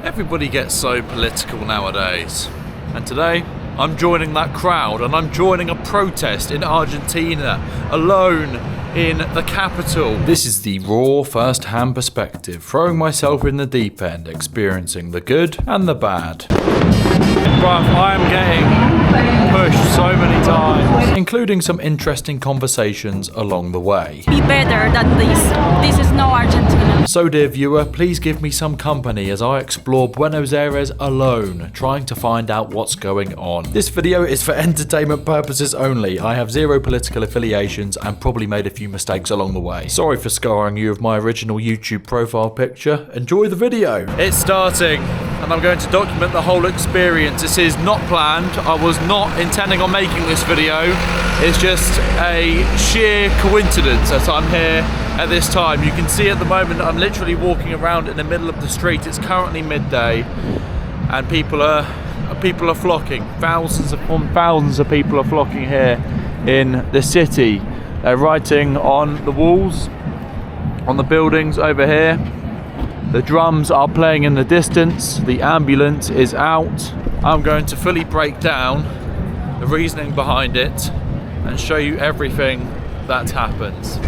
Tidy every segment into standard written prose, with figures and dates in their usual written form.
Everybody gets so political nowadays. And today, I'm joining that crowd and I'm joining a protest in Argentina, alone in the capital. This is the raw first-hand perspective, throwing myself in the deep end, experiencing the good and the bad. Bruv, I am getting pushed so many times, including some interesting conversations along the way. Be better than this. This is no Argentina. So dear viewer, please give me some company as I explore Buenos Aires alone, trying to find out what's going on. This video is for entertainment purposes only. I have zero political affiliations and probably made a few mistakes along the way. Sorry for scarring you with my original YouTube profile picture. Enjoy the video. It's starting and I'm going to document the whole experience. This is not planned. I was not intending on making this video. It's just a sheer coincidence that I'm here at this time. You can see at the moment I'm literally walking around in the middle of the street. It's currently midday and people are flocking. Thousands of people are flocking here in the city. They're writing on the walls, on the buildings over here. The drums are playing in the distance. The ambulance is out. I'm going to fully break down the reasoning behind it and show you everything that happens.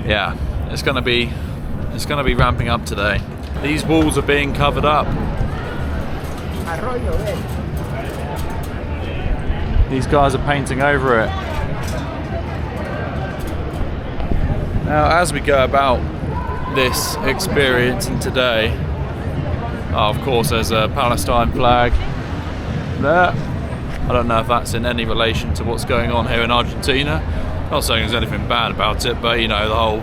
Yeah, it's gonna be ramping up today. These walls are being covered up. These guys are painting over it. Now, as we go about this experience and today, of course, there's a Palestine flag there. I don't know if that's in any relation to what's going on here in Argentina. Not saying there's anything bad about it, but you know, the whole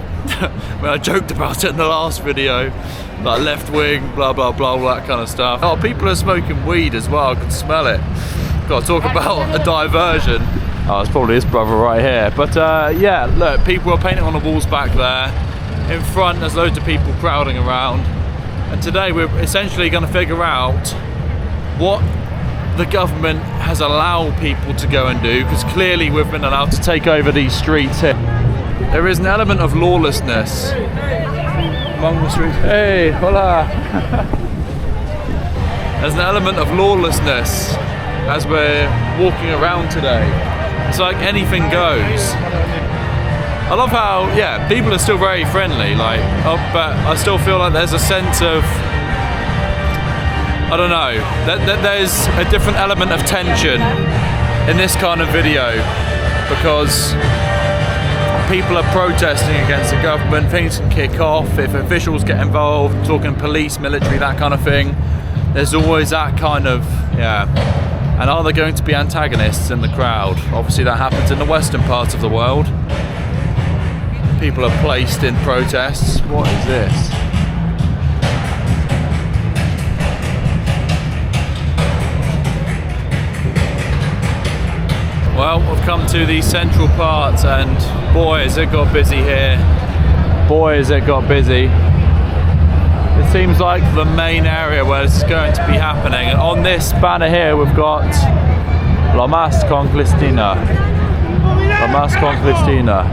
I joked about it in the last video, like left wing, blah blah blah, all that kind of stuff. Oh, people are smoking weed as well. I can smell it. Got to talk about a diversion. Oh, it's probably this brother right here. But yeah, look, people are painting on the walls back there. In front, there's loads of people crowding around. And today we're essentially going to figure out what the government has allowed people to go and do, because clearly we've been allowed to take over these streets here. There is an element of lawlessness among the streets. Hey, hola. There's an element of lawlessness as we're walking around today. It's like anything goes. I love how, yeah, people are still very friendly, like, but I still feel like there's a sense of, I don't know, there's a different element of tension in this kind of video because people are protesting against the government. Things can kick off if officials get involved, talking police, military, that kind of thing. There's always that kind of, yeah. And are there going to be antagonists in the crowd? Obviously that happens in the western part of the world. People are placed in protests. What is this? Well, we've come to the central part and boy has it got busy here. Boy has it got busy. It seems like the main area where it's going to be happening. And on this banner here we've got La Más con Cristina. La Más con Cristina.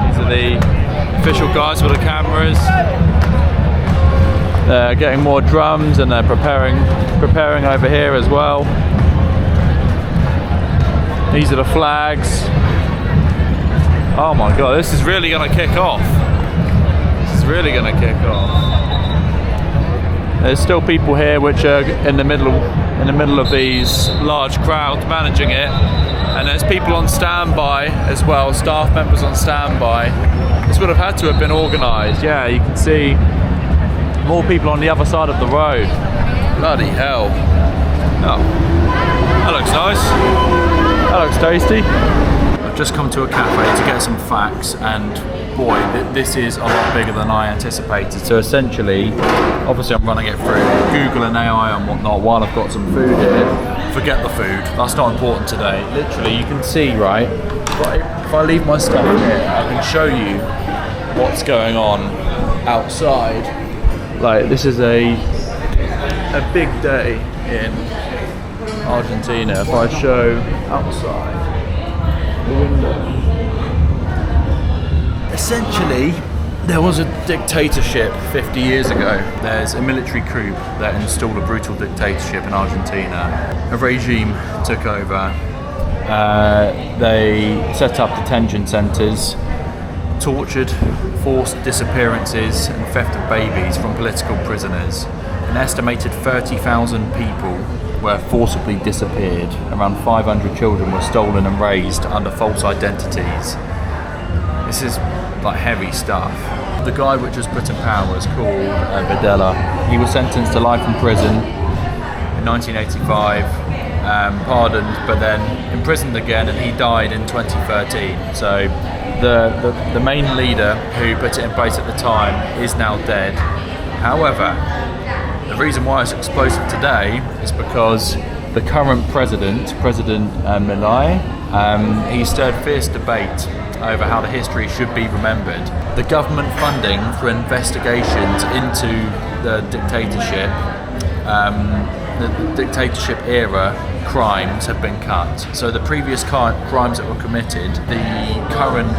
These are the official guys with the cameras. They're getting more drums and they're preparing over here as well. These are the flags. Oh my god, this is really gonna kick off. Really going to kick off. There's still people here which are in the middle of these large crowds managing it, and there's people on standby as well, staff members on standby. This would have had to have been organised. Yeah, you can see more people on the other side of the road. Bloody hell. Oh, that looks nice. That looks tasty. I've just come to a cafe to get some facts and boy, this is a lot bigger than I anticipated. So essentially, obviously I'm running it through Google and AI and whatnot while I've got some food here. Forget the food, that's not important today. Literally, you can see, right? If I leave my stuff here, I can show you what's going on outside. Like, this is a big day in Argentina. If I show outside the window. Essentially, There was a dictatorship 50 years ago. There's a military coup that installed a brutal dictatorship in Argentina. A regime took over. They set up detention centres, tortured, forced disappearances and theft of babies from political prisoners. An estimated 30,000 people were forcibly disappeared. Around 500 children were stolen and raised under false identities. This is like heavy stuff. The guy which was put in power was called Videla. He was sentenced to life in prison in 1985, pardoned, but then imprisoned again, and he died in 2013. So the main leader who put it in place at the time is now dead. However, the reason why it's explosive today is because the current President Milei, he stirred fierce debate over how the history should be remembered. The government funding for investigations into the dictatorship, era crimes have been cut. So the previous crimes that were committed, the current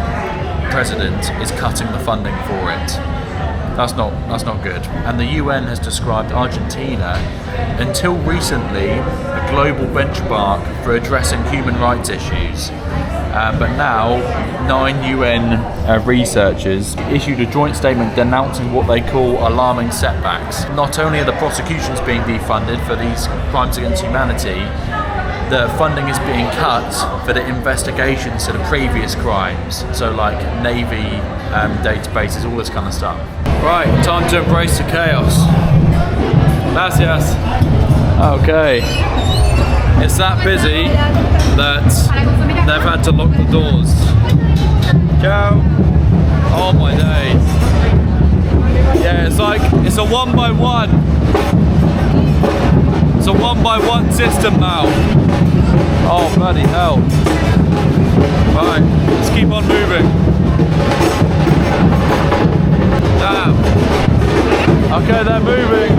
president is cutting the funding for it. That's not good. And the UN has described Argentina, until recently, a global benchmark for addressing human rights issues. But now, 9 UN researchers issued a joint statement denouncing what they call alarming setbacks. Not only are the prosecutions being defunded for these crimes against humanity, the funding is being cut for the investigations to the previous crimes. So like Navy databases, all this kind of stuff. Right, time to embrace the chaos. Gracias. Okay. It's that busy that they've had to lock the doors. Ciao. Oh my days. Yeah, it's a 1-by-1. It's a 1-by-1 system now. Oh bloody hell. Right, let's keep on moving. Damn. Okay, they're moving.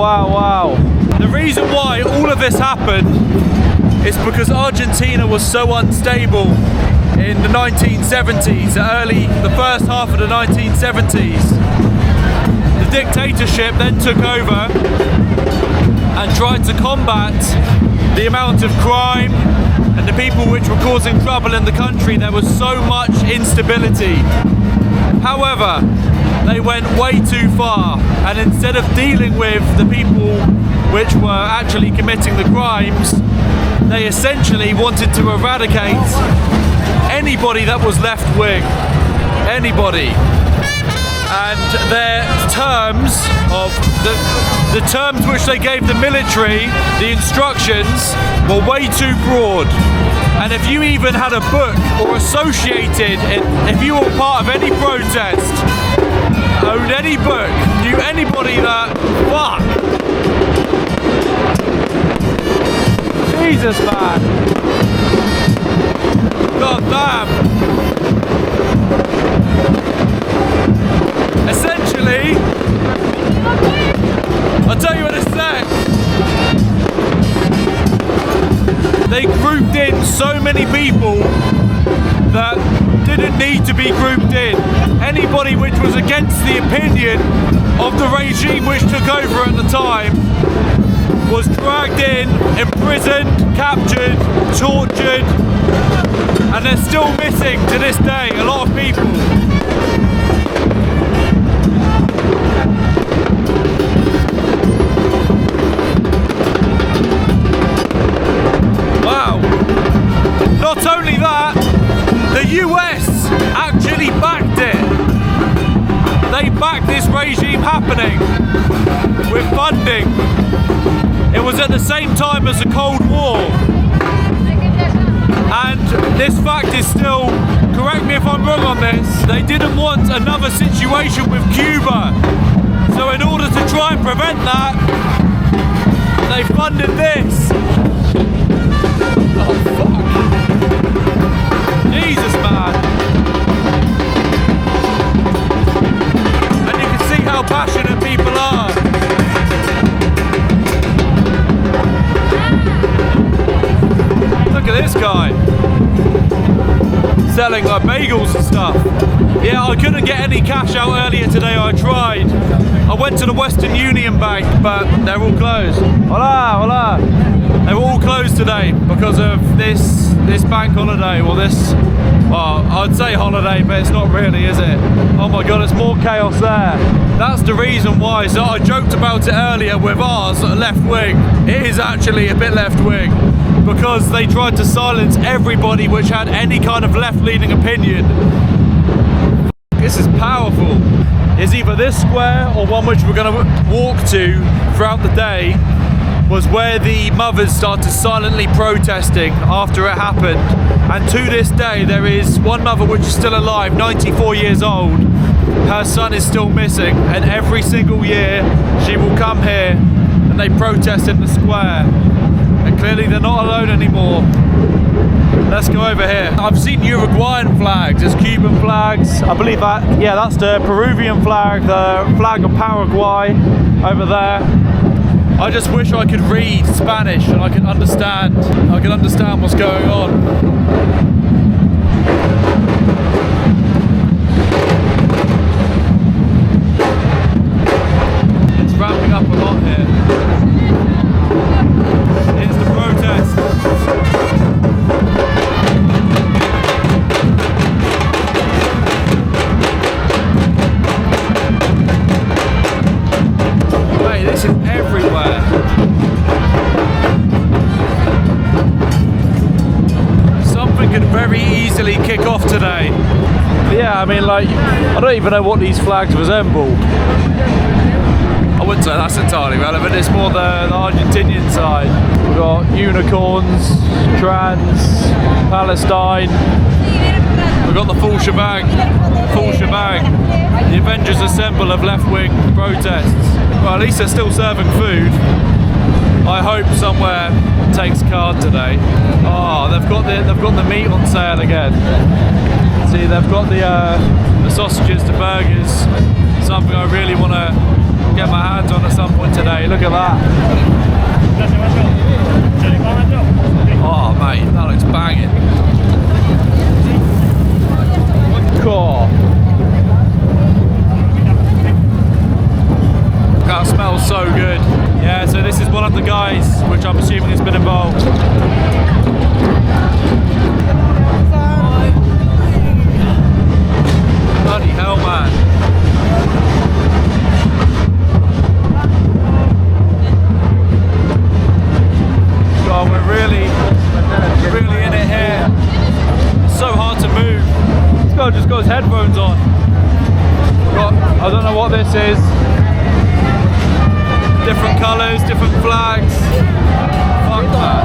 Wow. The reason why all of this happened is because Argentina was so unstable in the 1970s, the first half of the 1970s. The dictatorship then took over and tried to combat the amount of crime and the people which were causing trouble in the country. There was so much instability. However, they went way too far, and instead of dealing with the people which were actually committing the crimes, they essentially wanted to eradicate anybody that was left-wing. Anybody. And their terms of the terms which they gave the military, the instructions, were way too broad. And if you even had a book or if you were part of any protest, owned any book, knew anybody that, fuck. Jesus, man. God damn. Essentially, I'll tell you in a sec. They grouped in so many people that didn't need to be grouped in. Anybody which was against the opinion of the regime which took over at the time was dragged in, imprisoned, captured, tortured, and they're still missing to this day a lot of people. Wow. Not only that, the US actually backed it. They backed this regime happening with funding. It was at the same time as the Cold War. And this fact is still, correct me if I'm wrong on this, they didn't want another situation with Cuba. So in order to try and prevent that, funded this? Oh fuck. Jesus, man. And you can see how passionate people are. Look at this guy. Selling like bagels and stuff. Yeah, I couldn't get any cash out earlier today, I tried. I went to the Western Union Bank, but they're all closed. Hola, hola. They were all closed today because of this bank holiday, well I'd say holiday, but it's not really, is it? Oh my god, it's more chaos there. That's the reason why. So I joked about it earlier with ours, left wing. It is actually a bit left wing, because they tried to silence everybody which had any kind of left-leaning opinion. This is powerful. It's either this square or one which we're going to walk to throughout the day, was where the mothers started silently protesting after it happened. And to this day there is one mother which is still alive, 94 years old. Her son is still missing, and every single year she will come here and they protest in the square. And clearly they're not alone anymore. Let's go over here. I've seen Uruguayan flags, there's Cuban flags. I believe that, yeah, that's the Peruvian flag, the flag of Paraguay over there. I just wish I could read Spanish and I could understand what's going on. It's ramping up a lot here. Here's the protest. Mate, this is everywhere. Something could very easily kick off today. But yeah, I mean, like, I don't even know what these flags resemble. I wouldn't say that's entirely relevant, it's more the Argentinian side. We've got unicorns, trans, Palestine. We've got the full shebang. The Avengers Assemble of left-wing protests. Well, at least they're still serving food. I hope somewhere takes card today. Oh, they've got the meat on sale again. See, they've got the sausages, the burgers. Something I really want to get my hands on at some point today. Look at that. Oh mate, that looks banging. Cool. That smells so good. Yeah, so this is one of the guys which I'm assuming has been involved. Bloody hell, man. God, we're really in it here. It's so hard to move. This guy just got his headphones on. I don't know what this is. Different colours, different flags. Fuck that.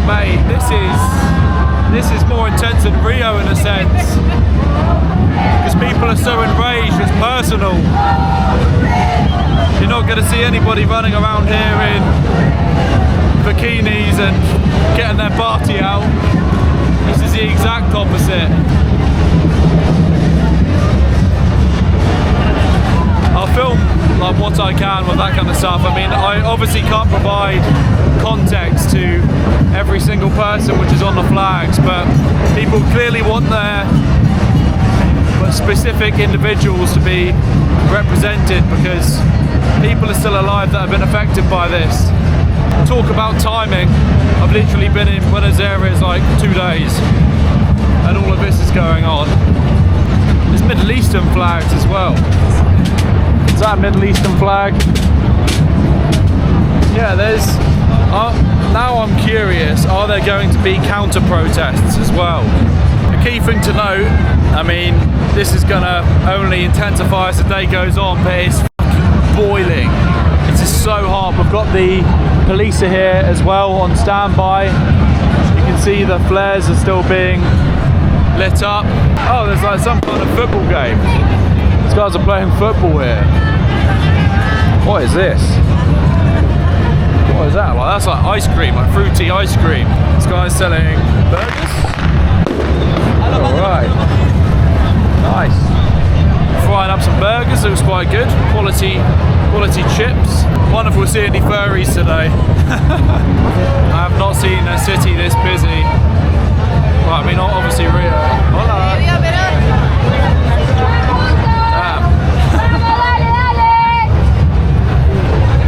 Mate, this is more intense than Rio in a sense. Because people are so enraged, it's personal. You're not going to see anybody running around here in bikinis and getting their party out. This is the exact opposite. I'll film like what I can with that kind of stuff. I mean, I obviously can't provide context to every single person which is on the flags, but people clearly want their specific individuals to be represented, because people are still alive that have been affected by this. Talk about timing. I've literally been in Buenos Aires like 2 days and all of this is going on. There's Middle Eastern flags as well. Is that a Middle Eastern flag? Yeah, there's... now I'm curious, are there going to be counter protests as well? The key thing to note, I mean, this is gonna only intensify as the day goes on, but it's boiling. It is so hot. We've got the police are here as well on standby. You can see the flares are still being lit up. Oh, there's like some kind of football game. These guys are playing football here. What is this? What is that? Like, that's like ice cream, like fruity ice cream. This guy's selling burgers. Alright. Nice. Frying up some burgers, looks quite good. Quality chips. Wonder if we'll see any furries today. I have not seen a city this busy. Well, I mean, obviously Rio. Hola.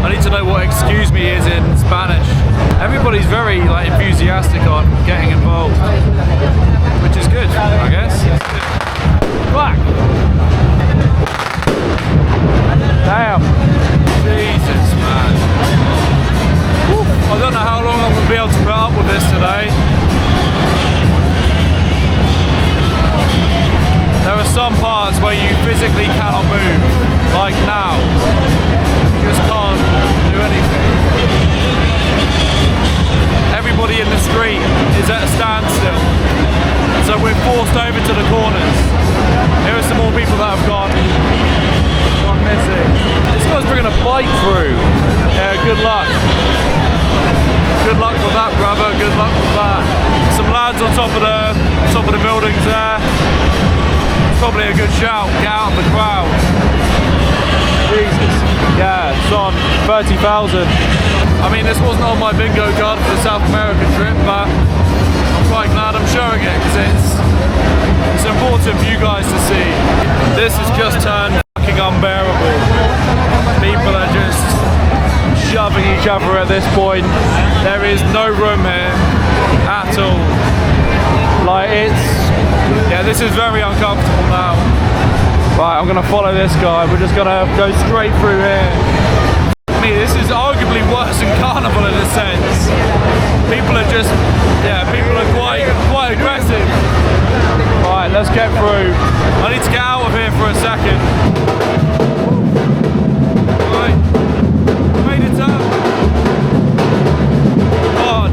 I need to know what excuse me is in Spanish. Everybody's very like enthusiastic on getting involved, which is good, I guess. Black. Damn. Jesus, man. Woo. I don't know how long I'm going to be able to put up with this today. There are some parts where you physically cannot move, like now. You just can't do anything. Everybody in the street is at a standstill, so we're forced over to the corners. Here are some more people that have gone missing. This guy's bringing a bike through. Yeah, good luck. Good luck with that, brother. Good luck with that. Some lads on top of the buildings there. It's probably a good shout. Get out of the crowd. Jesus. Yeah, it's on 30,000. I mean, this wasn't on my bingo card for the South American trip, but I'm quite glad I'm showing it because it's important for you guys to see. This has just turned fucking unbearable. People are just shoving each other at this point. There is no room here at all. Like, yeah, this is very uncomfortable now. Right, I'm gonna follow this guy. We're just gonna go straight through here. I mean, this is arguably worse than Carnival in a sense. People are just, yeah, people are quite aggressive. Right, let's get through. I need to get out of here for a second. Right, made it up. God,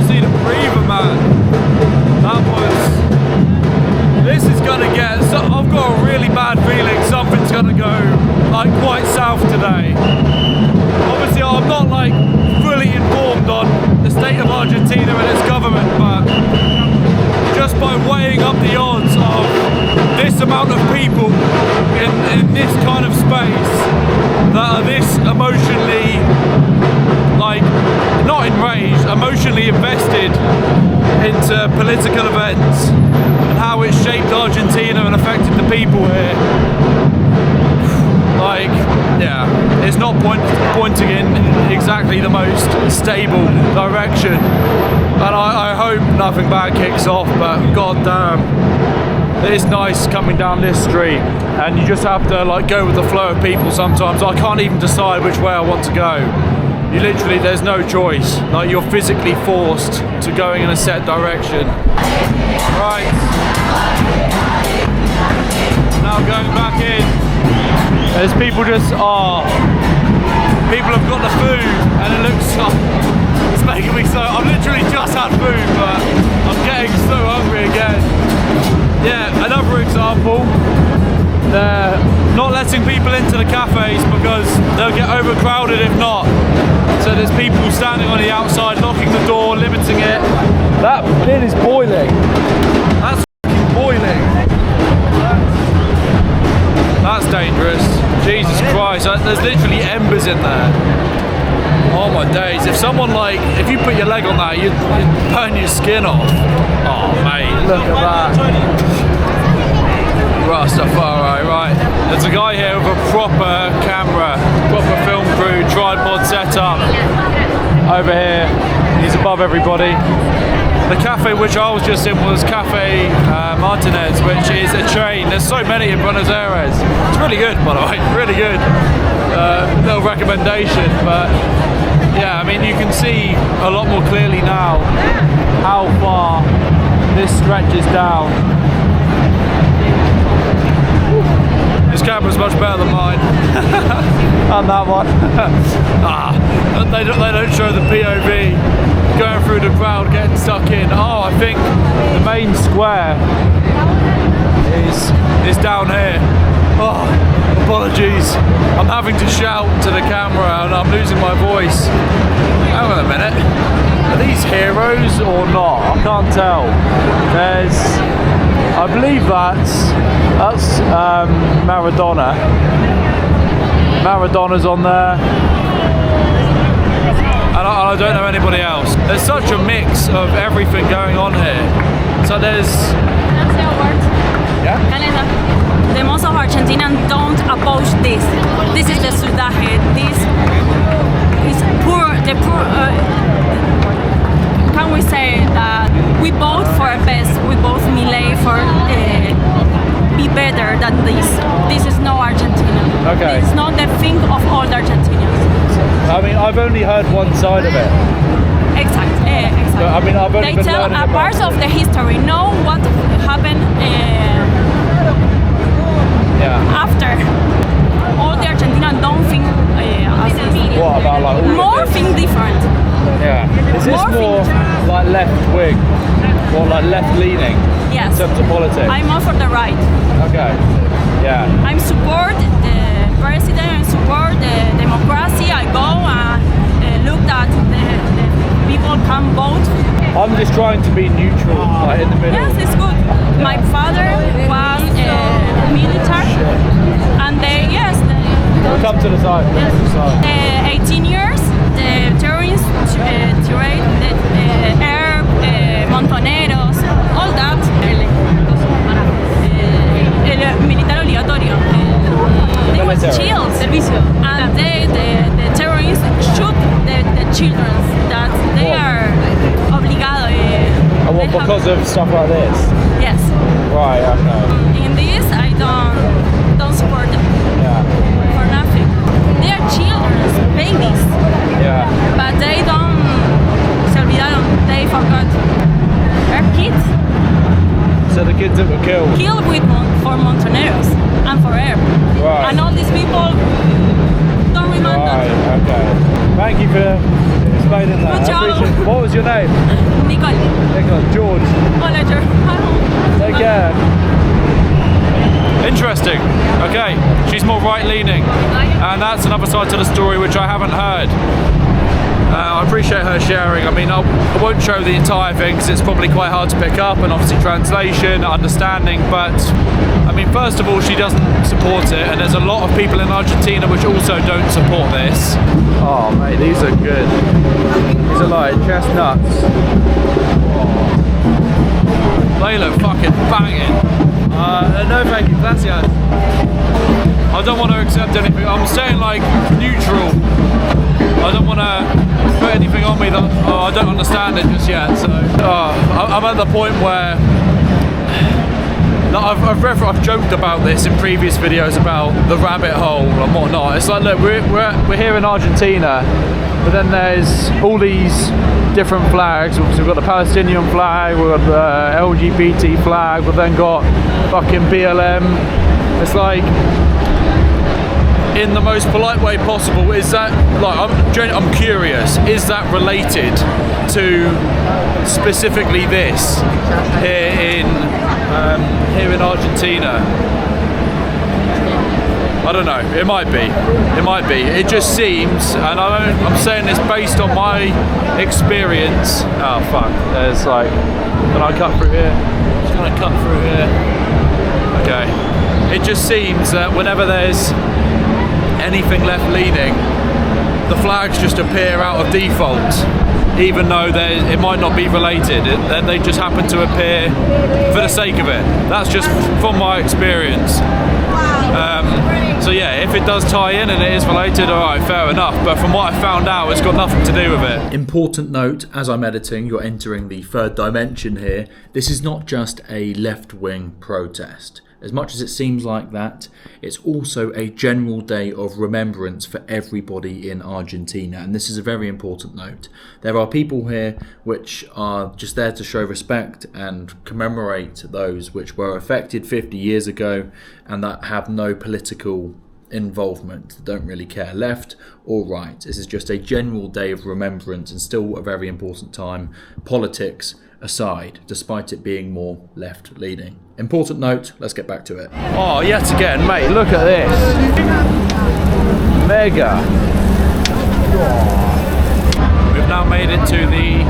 see the breather, man. This is gonna get, so I've got a really bad feeling something's gonna go like quite south today. Obviously I'm not like fully informed on the state of Argentina and its government, but just by weighing up the odds of this amount of people in this kind of space that are this emotionally, like, not enraged, emotionally invested into political events and how it shaped Argentina and affected the people here. Like, yeah, it's not pointing in exactly the most stable direction, and I hope nothing bad kicks off, but god damn, it's nice coming down this street and you just have to like go with the flow of people sometimes. I can't even decide which way I want to go. You literally, there's no choice. Like, you're physically forced to going in a set direction. Right. Now going back in. There's people just, people have got the food and it looks so, it's making me so, I've literally just had food, but I'm getting so hungry again. Yeah, another example. They're not letting people into the cafes because they'll get overcrowded if not. So there's people standing on the outside, locking the door, limiting it. That bin is boiling. That's boiling. That's dangerous. Jesus Christ, there's literally embers in there. Oh my days. If someone if you put your leg on that, you'd burn your skin off. Oh mate, look at that. Rastafari, right. There's a guy here with a proper camera, proper film crew, tripod setup. Over here, he's above everybody. The cafe which I was just in was Cafe Martinez, which is a chain. There's so many in Buenos Aires. It's really good, by the way, really good. Little recommendation, but yeah, I mean, you can see a lot more clearly now how far this stretches down. This camera's much better than mine. And that one. They don't show the POV going through through the crowd, getting stuck in. Oh, I think the main square is down here. Oh, apologies. I'm having to shout to the camera and I'm losing my voice. Hang on a minute. Are these heroes or not? I can't tell. I believe that's Maradona. Maradona's on there. And I don't know anybody else. There's such a mix of everything going on here. So there's... Yeah? The most of Argentinians don't oppose this. This is the sudaje. This is poor. The poor. Can we say that we vote for best? We vote Milei for be better than this. This is no Argentina. Okay. It's not the thing of all Argentinians. I mean, I've only heard one side of it. Exactly. But, I mean, I've only they been tell learning a part of the history. Know what happened. After all the Argentinians don't think as this. What about like all more of this? think different. Yeah. Is this more like left wing or like left leaning? Yes. In terms of politics? I'm more for the right. Okay. Yeah. I'm support the president. I support the democracy. I go and look that the people can vote. I'm just trying to be neutral, like in the middle. Yes, it's good. My father was military, and We'll come to the side. yes. 18 years, the terrorists, montoneros, all that. El militar obligatorio. They were chilled, servicio, and the terrorists shoot the children that they are obligado. And what, because of stuff like this? Yes. Right, okay. In this, I don't support them. Yeah. For nothing. They are children, babies. Yeah. But they don't. Se olvidaron. They forgot. They're kids. So the kids that were killed? Killed for Montoneros and for air. Right. And all these people don't remember. Right, okay. Thank you for explaining that. Good job. I appreciate it. What was your name? Nicole. George. Hola, George. Take care. Interesting. Okay, she's more right-leaning, and that's another side to the story which I haven't heard. I appreciate her sharing. I mean, I won't show the entire thing because it's probably quite hard to pick up, and obviously translation, understanding, but I mean, first of all, she doesn't support it, and there's a lot of people in Argentina which also don't support this. Oh mate, these are good. These are like chestnuts. Oh. They look fucking banging. No thank you, gracias. I don't want to accept anything. I'm staying like neutral. I don't want to put anything on me that I don't understand it just yet. So I'm at the point where I've joked about this in previous videos about the rabbit hole and whatnot. It's like, look, we're here in Argentina, but then there's all these different flags. We've got the Palestinian flag, we've got the LGBT flag, we've then got fucking BLM. It's like, in the most polite way possible, is that, like, I'm curious, is that related to specifically this here in Argentina? I don't know, it might be. It just seems, and I'm saying this based on my experience. Oh fuck, there's like, can I cut through here? Just gonna cut through here. Okay. It just seems that whenever there's anything left leaning, the flags just appear out of default, even though it might not be related. Then they just happen to appear for the sake of it. That's just from my experience. So yeah, if it does tie in and it is related, alright, fair enough. But from what I found out, it's got nothing to do with it. Important note, as I'm editing, you're entering the third dimension here. This is not just a left-wing protest. As much as it seems like that, it's also a general day of remembrance for everybody in Argentina. And this is a very important note. There are people here which are just there to show respect and commemorate those which were affected 50 years ago and that have no political involvement, that don't really care left or right. This is just a general day of remembrance and still a very important time, politics aside, despite it being more left-leaning. Important note, let's get back to it. Oh, yet again, mate, look at this. Mega. We've now made it to the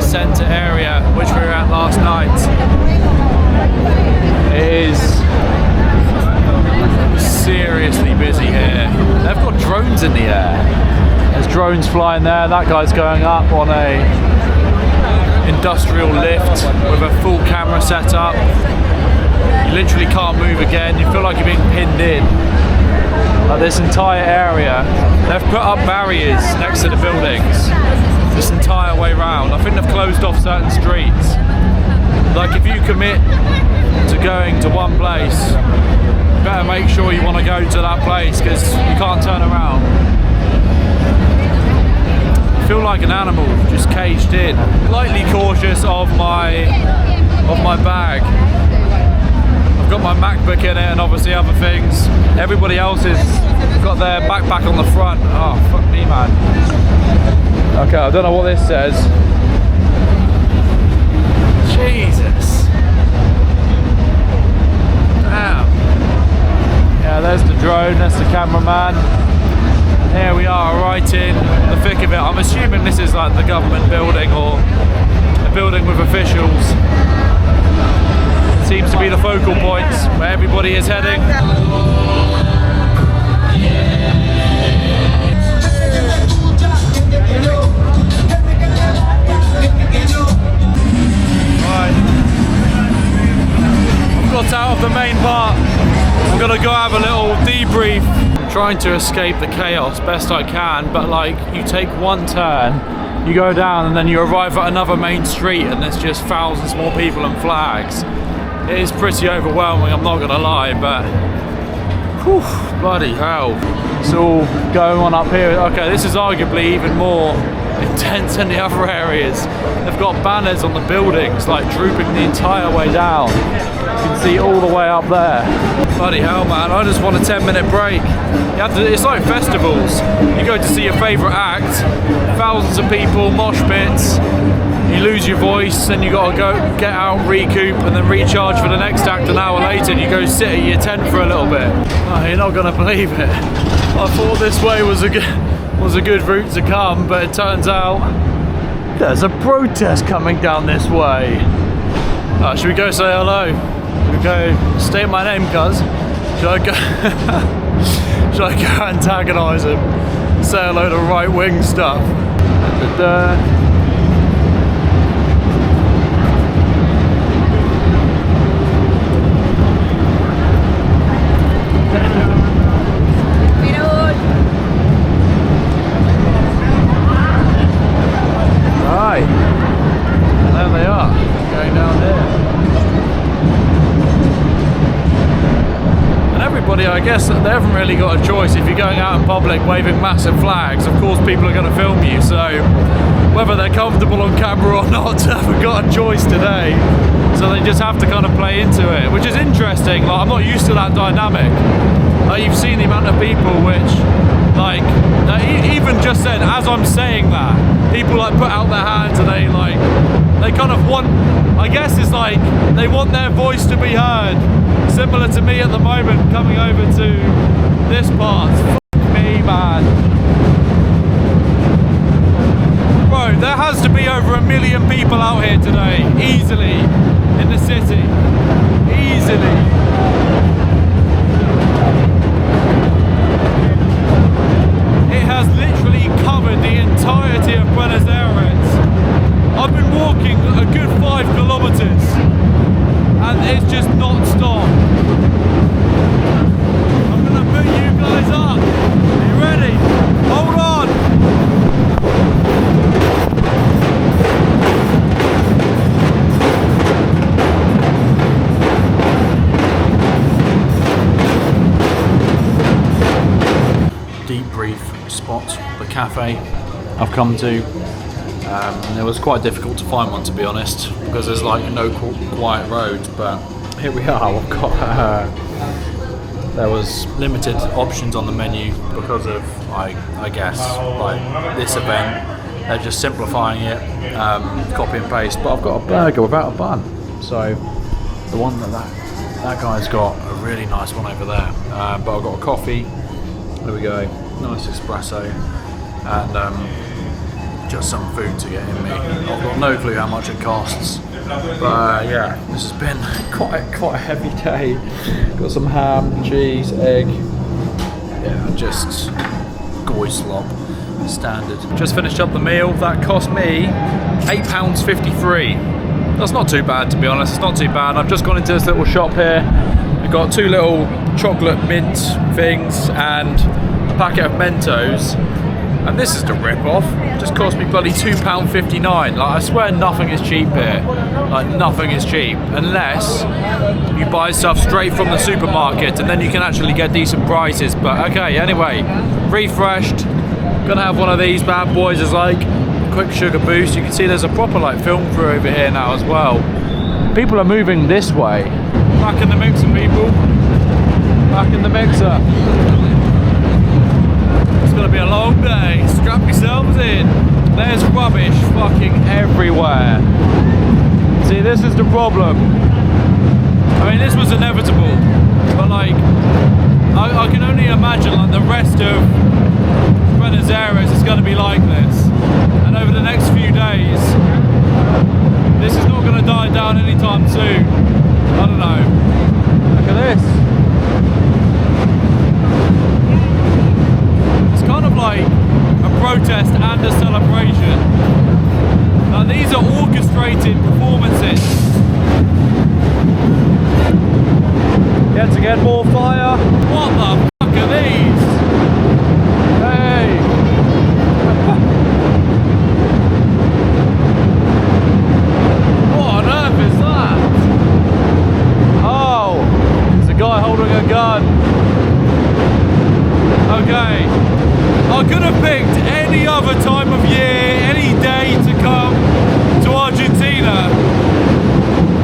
centre area, which we were at last night. It is seriously busy here. They've got drones in the air. There's drones flying there. That guy's going up on a industrial lift with a full camera setup. You literally can't move again. You feel like you're being pinned in. Like this entire area, they've put up barriers next to the buildings this entire way round. I think they've closed off certain streets. Like if you commit to going to one place, you better make sure you want to go to that place because you can't turn around. I feel like an animal just caged in. Slightly cautious of my bag. I've got my MacBook in it and obviously other things. Everybody else has got their backpack on the front. Oh, fuck me, man. Okay, I don't know what this says. Jesus. Damn. Yeah, there's the drone, that's the cameraman. Here we are, right in the thick of it. I'm assuming this is like the government building or a building with officials. It seems to be the focal points where everybody is heading. Right. I've got out of the main part. I'm gonna go have a little debrief. I'm trying to escape the chaos best I can, but like you take one turn, you go down and then you arrive at another main street and there's just thousands more people and flags. It is pretty overwhelming, I'm not gonna lie, but whew, bloody hell. It's all going on up here. Okay, this is arguably even more intense than the other areas. They've got banners on the buildings like drooping the entire way down. You can see all the way up there. Bloody hell, man, I just want a 10-minute break. You have to, it's like festivals. You go to see your favourite act, thousands of people, mosh pits, you lose your voice, then you gotta go get out, recoup, and then recharge for the next act an hour later, and you go sit at your tent for a little bit. Oh, you're not gonna believe it. I thought this way was a good route to come, but it turns out there's a protest coming down this way. Should we go say hello? Should we go state my name, cuz? Should I go should I go antagonise him? Say hello to right-wing stuff. Right, there they are, going down there. And everybody, I guess, they haven't really got a choice. If you're going out in public waving massive flags, of course people are going to film you, so whether they're comfortable on camera or not, they haven't got a choice today. So they just have to kind of play into it, which is interesting. Like, I'm not used to that dynamic. Like, you've seen the amount of people which, like, even just then, as I'm saying that, people like put out their hands and they kind of want, I guess it's like, they want their voice to be heard. Similar to me at the moment, coming over to this part. Fuck me, man. Bro, there has to be over 1 million people out here today, easily, in the city. Easily. It has literally covered the entirety of Buenos Aires. I've been walking a good 5 kilometers and it's just not stopped. I'm gonna put you guys up. Are you ready? Hold on. Debrief spot, the cafe I've come to. And it was quite difficult to find one, to be honest, because there's like no quiet roads, but here we are. We've got there was limited options on the menu because of, I guess, like this event. They're just simplifying it, copy and paste. But I've got a burger without a bun, so the one that guy's got a really nice one over there. But I've got a coffee. There we go, nice espresso, and just some food to get in me. I've got no clue how much it costs. But yeah, this has been quite a heavy day. Got some ham, cheese, egg. Yeah, just goy slop, standard. Just finished up the meal. That cost me £8.53. That's not too bad, to be honest. It's not too bad. I've just gone into this little shop here. I've got 2 little chocolate mint things and a packet of Mentos. And this is the rip-off. Just cost me bloody £2.59. Like, I swear nothing is cheap here. Like, nothing is cheap. Unless you buy stuff straight from the supermarket and then you can actually get decent prices. But okay, anyway, refreshed. Gonna have one of these bad boys as like a quick sugar boost. You can see there's a proper like film crew over here now as well. People are moving this way. Back in the mixer, people. Back in the mixer. It's gonna be a long day. Strap yourselves in. There's rubbish fucking everywhere. See, this is the problem. I mean, this was inevitable, but like, I can only imagine like the rest of Buenos Aires is gonna be like this. And over the next few days, this is not gonna die down anytime soon. I don't know. Look at this. Kind of like a protest and a celebration. Now these are orchestrated performances. Yet again, more fire. What the fuck are these? Hey! What on earth is that? Oh, it's a guy holding a gun. Okay. I could have picked any other time of year, any day to come to Argentina.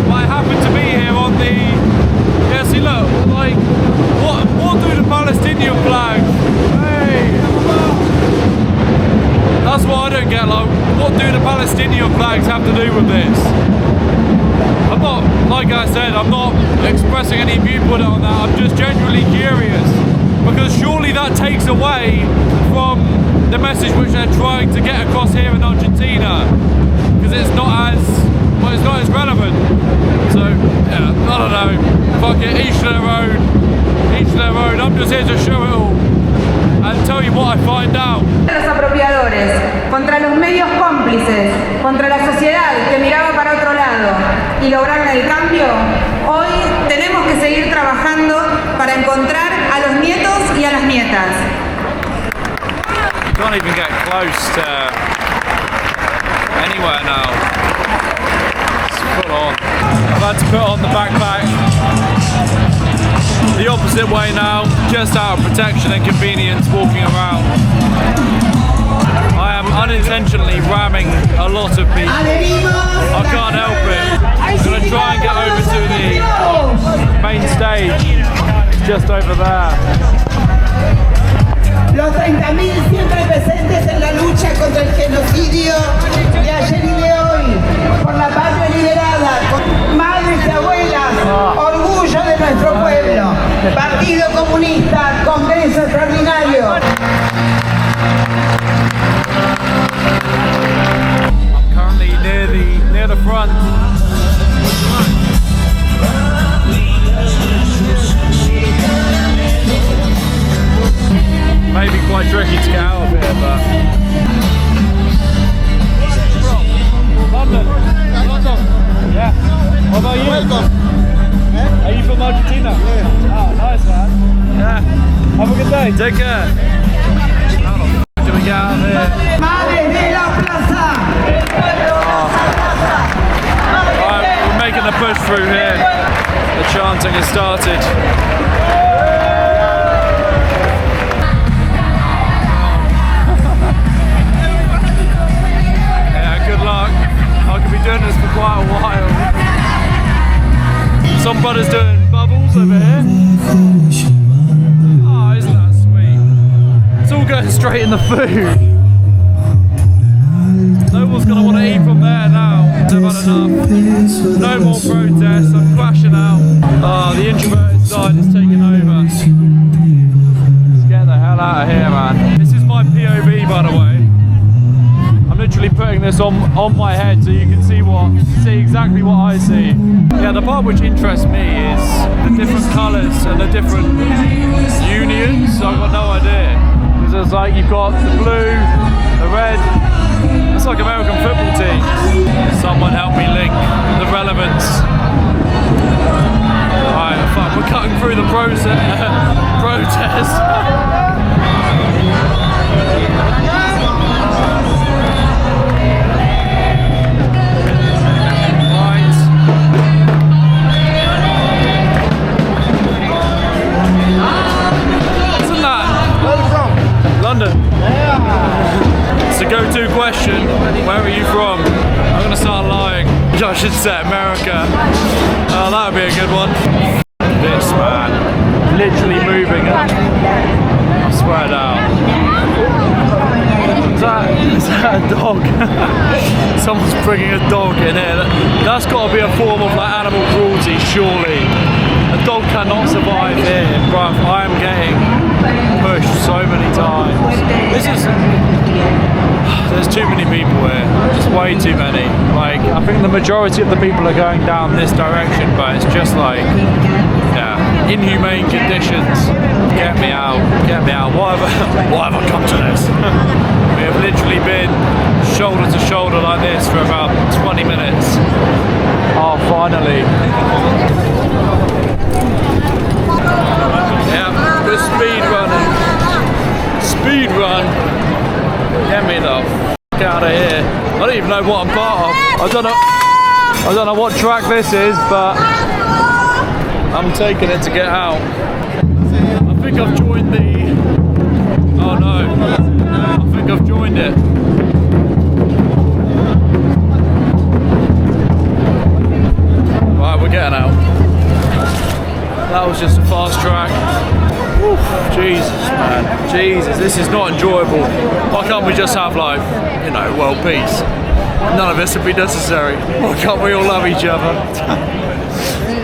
But I happen to be here on the... Yeah, see look, like, what do the Palestinian flags? Hey! That's what I don't get, like, what do the Palestinian flags have to do with this? I'm not, like I said, I'm not expressing any viewpoint on that, I'm just genuinely curious. Because surely that takes away from the message which they're trying to get across here in Argentina. Because it's not as, well, it's not as relevant. So, yeah, I don't know. Fuck it, each their own. Each their own. I'm just here to show it all. And tell you what I find out. Los apropiadores, contra los medios cómplices, contra la sociedad que miraba para otro lado y lograron el cambio, hoy tenemos que seguir trabajando para encontrar a los nietos y a las nietas. Can't even get close to anywhere now. It's full on. I've had to put on the backpack the opposite way now, just out of protection and convenience walking around. I am unintentionally ramming a lot of people. I can't help it. I'm going to try and get over to the main stage, just over there. Los 30.000 siempre presentes en la lucha contra el genocidio de ayer y de hoy, por la patria liberada, con madres y abuelas, orgullo de nuestro pueblo. Partido Comunista, Congreso Extraordinario. I'm currently near the front. Maybe quite tricky to get out of here, but... London. Yeah. What about you? Welcome. Are you from Argentina? Yeah. Oh, nice, man. Yeah. Have a good day. Take care. How the f*** do we get out of here? Madres de la Plaza. Alright, we're making the push through here. The chanting has started. I could be doing this for quite a while. Some brothers doing bubbles over here. straight in the food. No one's gonna want to eat from there now. They've had enough. No more protests. I'm crashing out. Oh, the introverted side is taking over. Let's get the hell out of here, man. This is my POV, by the way. I'm literally putting this on my head so you can see exactly what I see. Yeah, the part which interests me is the different colours and the different unions. I've got no idea. Because it's like you've got the blue, the red. It's like American football teams. Someone help me link the relevance. Right, fuck, we're cutting through the protest. London. It's a go-to question. Where are you from? I'm gonna start lying. I should say America. Oh, that would be a good one. This man, literally moving it. I swear down. Is that a dog? Someone's bringing a dog in here. That's got to be a form of like animal cruelty, surely. A dog cannot survive here, bruv. I am getting pushed so many times. There's too many people here, just way too many. Like, I think the majority of the people are going down this direction, but it's just like, yeah, inhumane conditions. Get me out, why have I come to this? We have literally been shoulder to shoulder like this for about 20 minutes. Oh, finally. Yeah, we're speed running. Speed run. Get me the f*** out of here. I don't even know what I'm part of. I don't know what track this is, but I'm taking it to get out. I think I've joined the... Oh no. I think I've joined it. Right, we're getting out. That was just a fast track. Whew, Jesus, man. Jesus, this is not enjoyable. Why can't we just have, like, you know, world peace? None of this would be necessary. Why can't we all love each other?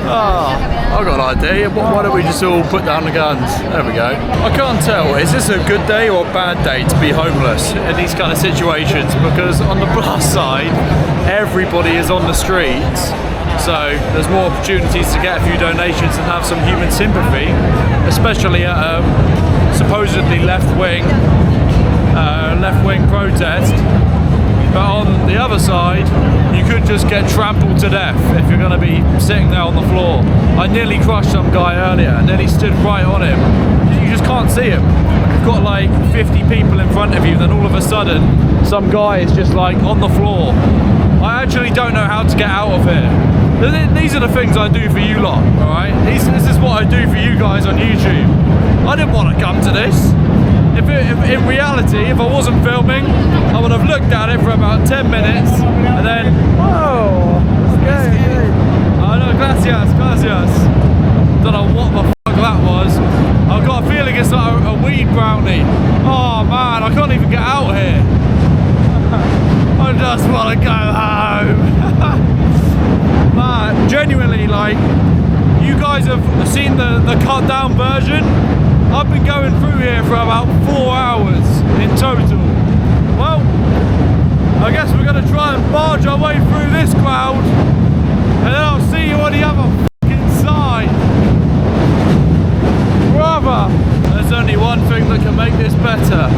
I've got an idea. Why don't we just all put down the guns? There we go. I can't tell. Is this a good day or a bad day to be homeless in these kind of situations? Because on the plus side, everybody is on the streets. So there's more opportunities to get a few donations and have some human sympathy, especially at a supposedly left-wing protest. But on the other side, you could just get trampled to death if you're going to be sitting there on the floor. I nearly crushed some guy earlier and then he stood right on him. You just can't see him. You've got like 50 people in front of you, then all of a sudden, some guy is just like on the floor. I actually don't know how to get out of here. These are the things I do for you lot, alright? This is what I do for you guys on YouTube. I didn't want to come to this. If in reality, if I wasn't filming, I would have looked at it for about 10 minutes and then, whoa, okay. Oh no, gracias. Don't know what the fuck that was. I've got a feeling it's like a weed brownie. Oh man, I can't even get out here. I just want to go home. Man, genuinely, like, you guys have seen the cut down version. I've been going through here for about 4 hours in total. Well, I guess we're going to try and barge our way through this crowd and then I'll see you on the other fucking side. Brother, there's only one thing that can make this better.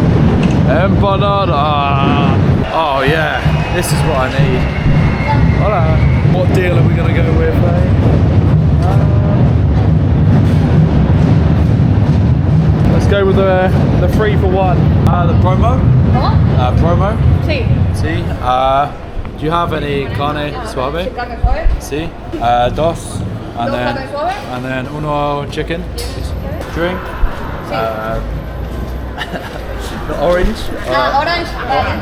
Empanada. Oh yeah, this is what I need. Hola. What deal are we going to go with, mate? Let's go with the 3 for 1. The promo? Promo? Sí. Sí. Do you have any carne suave? Carne suave? Sí. Dos. And then uno chicken. Drink. The orange. Orange.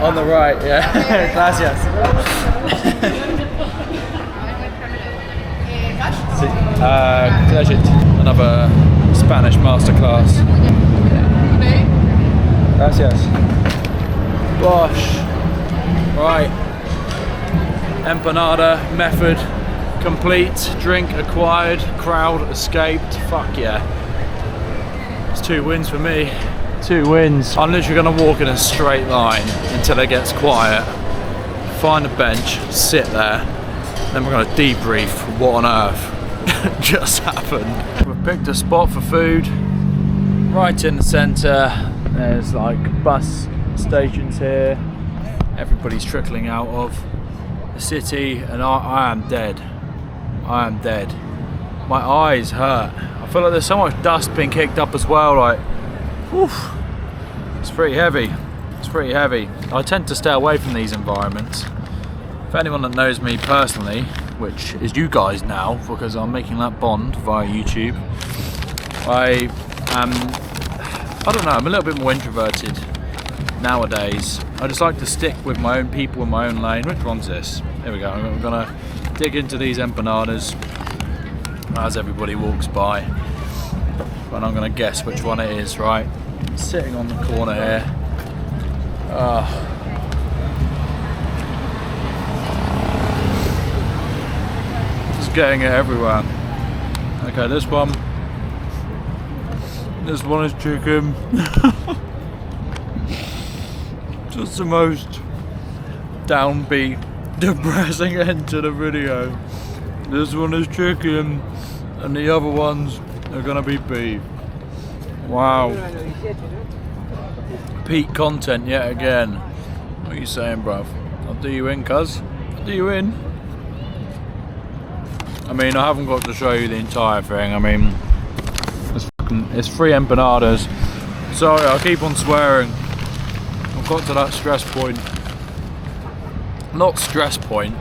On the right, yeah. Gracias. Sí. Another Spanish masterclass. Gracias. Gosh. Right. Empanada method complete. Drink acquired. Crowd escaped. Fuck yeah. It's 2 wins for me. 2 wins. I'm literally gonna walk in a straight line until it gets quiet. Find a bench, sit there, then we're gonna debrief what on earth just happened. We've picked a spot for food right in the centre. There's like bus stations here. Everybody's trickling out of the city, and I am dead. I am dead. My eyes hurt. I feel like there's so much dust being kicked up as well. Like, oof, it's pretty heavy. It's pretty heavy. I tend to stay away from these environments. For anyone that knows me personally, which is you guys now, because I'm making that bond via YouTube, I don't know, I'm a little bit more introverted nowadays. I just like to stick with my own people in my own lane. Which one's this? Here we go. I'm gonna dig into these empanadas as everybody walks by, and I'm gonna guess which one it is, right? Sitting on the corner here. Just getting it everywhere. Okay, this one is chicken. Just the most downbeat, depressing end to the video. This one is chicken, and the other ones are gonna be beef. Wow. Peak content yet again. What are you saying, bruv? I'll do you in, cuz. I'll do you in. I mean, I haven't got to show you the entire thing. I mean, it's 3 empanadas. Sorry, I'll keep on swearing. I've got to that stress point. Not stress point.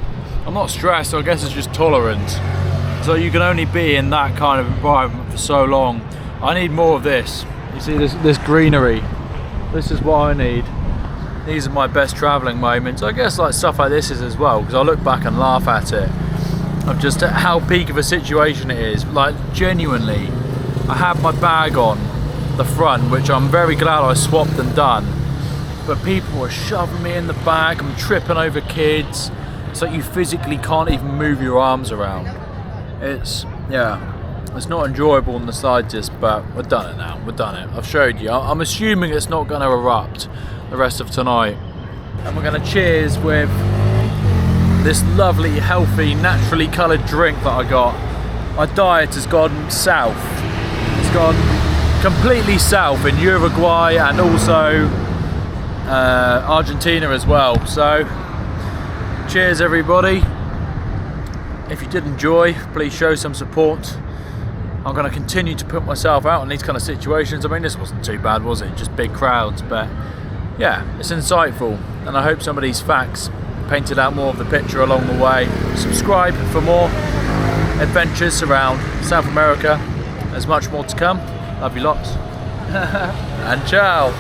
I'm not stressed, I guess it's just tolerance. So you can only be in that kind of environment for so long. I need more of this. You see this greenery. This is what I need. These are my best travelling moments. I guess like stuff like this is as well, because I look back and laugh at it. Of just how peak of a situation it is. Like genuinely, I have my bag on the front, which I'm very glad I swapped and done. But people are shoving me in the bag. I'm tripping over kids. It's like you physically can't even move your arms around. It's not enjoyable in the slightest, but we've done it now. We've done it. I've showed you. I'm assuming it's not going to erupt the rest of tonight. And we're going to cheers with this lovely, healthy, naturally coloured drink that I got. My diet has gone south. It's gone completely south in Uruguay and also Argentina as well. So cheers everybody. If you did enjoy, please show some support. I'm going to continue to put myself out in these kind of situations. I mean, this wasn't too bad, was it? Just big crowds, but yeah, it's insightful, and I hope some of these facts painted out more of the picture along the way. Subscribe for more adventures around South America. There's much more to come. Love you lots. And ciao.